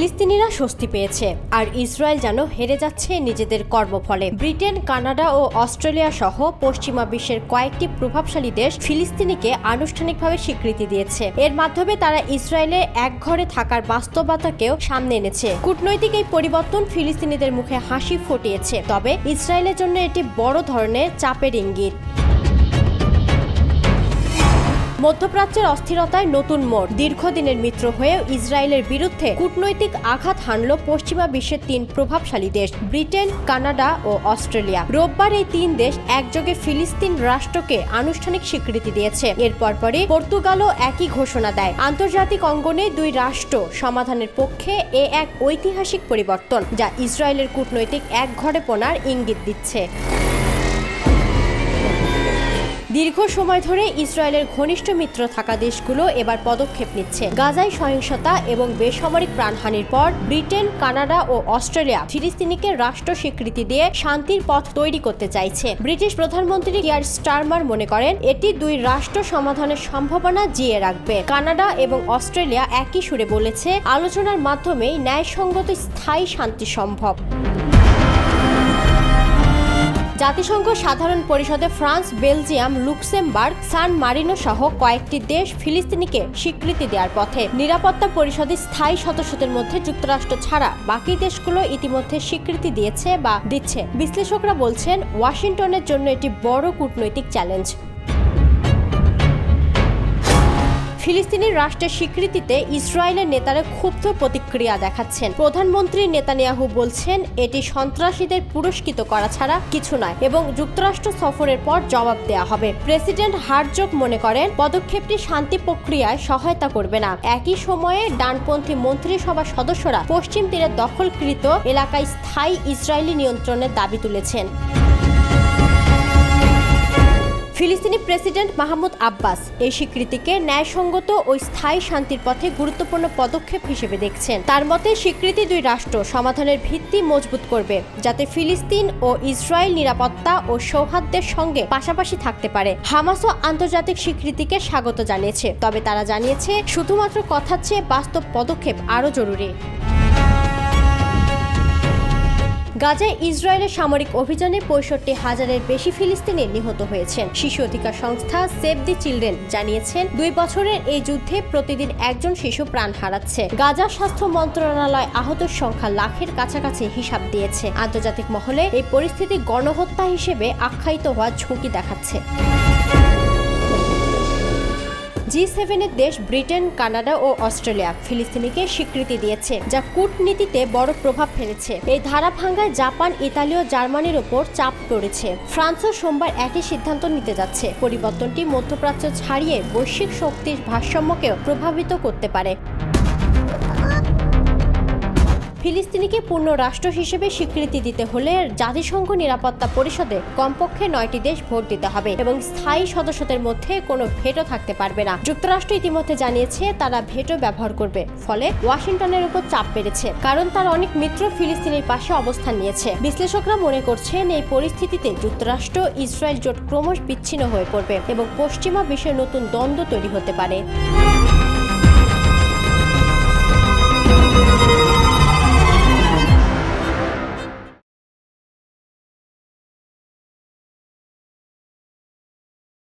ফিলিস্তিনিরা স্বস্তি পেয়েছে আর ইসরায়েল যেন হেরে যাচ্ছে নিজেদের কর্মফলে। ব্রিটেন, কানাডা ও অস্ট্রেলিয়া সহ পশ্চিমা বিশ্বের কয়েকটি প্রভাবশালী দেশ ফিলিস্তিনিকে আনুষ্ঠানিকভাবে স্বীকৃতি দিয়েছে। এর মাধ্যমে তারা ইসরায়েলে একঘরে থাকার বাস্তবতাকেও সামনে এনেছে। কূটনৈতিক এই পরিবর্তন ফিলিস্তিনিদের মুখে হাসি ফুটিয়েছে, তবে ইসরায়েলের জন্য এটি বড় ধরনের চাপের ইঙ্গিত। মধ্যপ্রাচ্যের অস্থিরতায় নতুন মোড়। দীর্ঘদিনের মিত্র হয়েও ইসরায়েলের বিরুদ্ধে কূটনৈতিক আঘাত হানল পশ্চিমা বিশ্বের তিন প্রভাবশালী দেশ ব্রিটেন, কানাডা ও অস্ট্রেলিয়া। রোববার এই তিন দেশ একযোগে ফিলিস্তিন রাষ্ট্রকে আনুষ্ঠানিক স্বীকৃতি দিয়েছে। এর পরপরই পর্তুগালও একই ঘোষণা দেয়। আন্তর্জাতিক অঙ্গনে দুই রাষ্ট্র সমাধানের পক্ষে এক ঐতিহাসিক পরিবর্তন, যা ইসরায়েলের কূটনৈতিক একঘরেপনার ইঙ্গিত দিচ্ছে। দীর্ঘ সময় ধরে ইসরায়েলের ঘনিষ্ঠ মিত্র থাকা দেশগুলো এবার পদক্ষেপ নিচ্ছে। গাজায় সহিংসতা এবং বেসামরিক প্রাণহানির পর ব্রিটেন, কানাডা ও অস্ট্রেলিয়া ফিলিস্তিনিকে রাষ্ট্র স্বীকৃতি দিয়ে শান্তির পথ তৈরি করতে চাইছে। ব্রিটিশ প্রধানমন্ত্রী কিয়ার স্টারমার মনে করেন এটি দুই রাষ্ট্র সমাধানের সম্ভাবনা জিয়ে রাখবে। কানাডা এবং অস্ট্রেলিয়া একই সুরে বলেছে, আলোচনার মাধ্যমেই ন্যায়সঙ্গত স্থায়ী শান্তি সম্ভব। জাতিসংঘ সাধারণ পরিষদে ফ্রান্স, বেলজিয়াম, লুক্সেমবার্গ, সান মারিনো সহ কয়েকটি দেশ ফিলিস্তিনিকে স্বীকৃতি দেওয়ার পথে। নিরাপত্তা পরিষদের স্থায়ী সদস্যদের মধ্যে যুক্তরাষ্ট্র ছাড়া বাকি দেশগুলো ইতিমধ্যে স্বীকৃতি দিয়েছে বা দিচ্ছে। বিশ্লেষকরা বলছেন, ওয়াশিংটনের জন্য এটি বড় কূটনৈতিক চ্যালেঞ্জ। ফিলিস্তিনি রাষ্ট্রের স্বীকৃতিতে ইসরায়েলের নেতারা ক্ষুব্ধ প্রতিক্রিয়া দেখাচ্ছেন। প্রধানমন্ত্রী নেতানিয়াহু বলছেন এটি সন্ত্রাসীদের পুরস্কৃত করা ছাড়া কিছু নয় এবং যুক্তরাষ্ট্র সফরের পর জবাব দেয়া হবে। প্রেসিডেন্ট হারজগ মনে করেন পদক্ষেপটি শান্তি প্রক্রিয়ায় সহায়তা করবে না। একই সময়ে ডানপন্থী মন্ত্রিসভার সদস্যরা পশ্চিম তীরের দখলকৃত এলাকায় স্থায়ী ইসরায়েলি নিয়ন্ত্রণের দাবি তুলেছেন। ফিলিস্তিনি প্রেসিডেন্ট মাহমুদ আব্বাস এই স্বীকৃতিকে ন্যায়সঙ্গত ও স্থায়ী শান্তির পথে গুরুত্বপূর্ণ পদক্ষেপ হিসেবে দেখছেন। তার মতে স্বীকৃতি দুই রাষ্ট্র সমাধানের ভিত্তি মজবুত করবে, যাতে ফিলিস্তিন ও ইসরায়েল নিরাপত্তা ও সৌহার্দ্যের সঙ্গে পাশাপাশি থাকতে পারে। হামাসও আন্তর্জাতিক স্বীকৃতিকে স্বাগত জানিয়েছে, তবে তারা জানিয়েছে শুধুমাত্র কথার চেয়ে বাস্তব পদক্ষেপ আরও জরুরি। গাজায় ইসরায়েলের সামরিক অভিযানে 65,000-এর বেশি ফিলিস্তিনি নিহত হয়েছেন। শিশু অধিকার সংস্থা সেভ দি চিলড্রেন জানিয়েছেন 2 বছরের এই যুদ্ধে প্রতিদিন একজন শিশু প্রাণ হারাচ্ছে। গাজা স্বাস্থ্য মন্ত্রণালয় আহতের সংখ্যা লাখের কাছাকাছি হিসাব দিয়েছে। আন্তর্জাতিক মহলে এই পরিস্থিতি গণহত্যা হিসেবে আখ্যায়িত হওয়ার ঝুঁকি দেখাচ্ছে। G7-এর দেশ ব্রিটেন, কানাডা ও অস্ট্রেলিয়া ফিলিস্তিনিকে স্বীকৃতি দিয়েছে, যা কূটনীতিতে বড় প্রভাব ফেলেছে। এই ধারা ভাঙায় জাপান, ইতালি ও জার্মানির ওপর চাপ পড়েছে। ফ্রান্সও সোমবার একই সিদ্ধান্ত নিতে যাচ্ছে। পরিবর্তনটি মধ্যপ্রাচ্য ছাড়িয়ে বৈশ্বিক শক্তির ভারসাম্যকেও প্রভাবিত করতে পারে। ফিলিস্তিনিকে পূর্ণ রাষ্ট্র হিসেবে স্বীকৃতি দিতে হলে জাতিসংঘ নিরাপত্তা পরিষদে কমপক্ষে 9টি দেশ ভোট দিতে হবে এবং স্থায়ী সদস্যদের মধ্যে কোনো ভেটো থাকতে পারবে না। যুক্তরাষ্ট্র ইতিমধ্যে জানিয়েছে তারা ভেটো ব্যবহার করবে। ফলে ওয়াশিংটনের উপর চাপ বেড়েছে, কারণ তার অনেক মিত্র ফিলিস্তিনের পাশে অবস্থান নিয়েছে। বিশ্লেষকরা মনে করছেন এই পরিস্থিতিতে যুক্তরাষ্ট্র ইসরায়েল জোট ক্রমশ বিচ্ছিন্ন হয়ে পড়বে এবং পশ্চিমা বিশ্বে নতুন দ্বন্দ্ব তৈরি হতে পারে।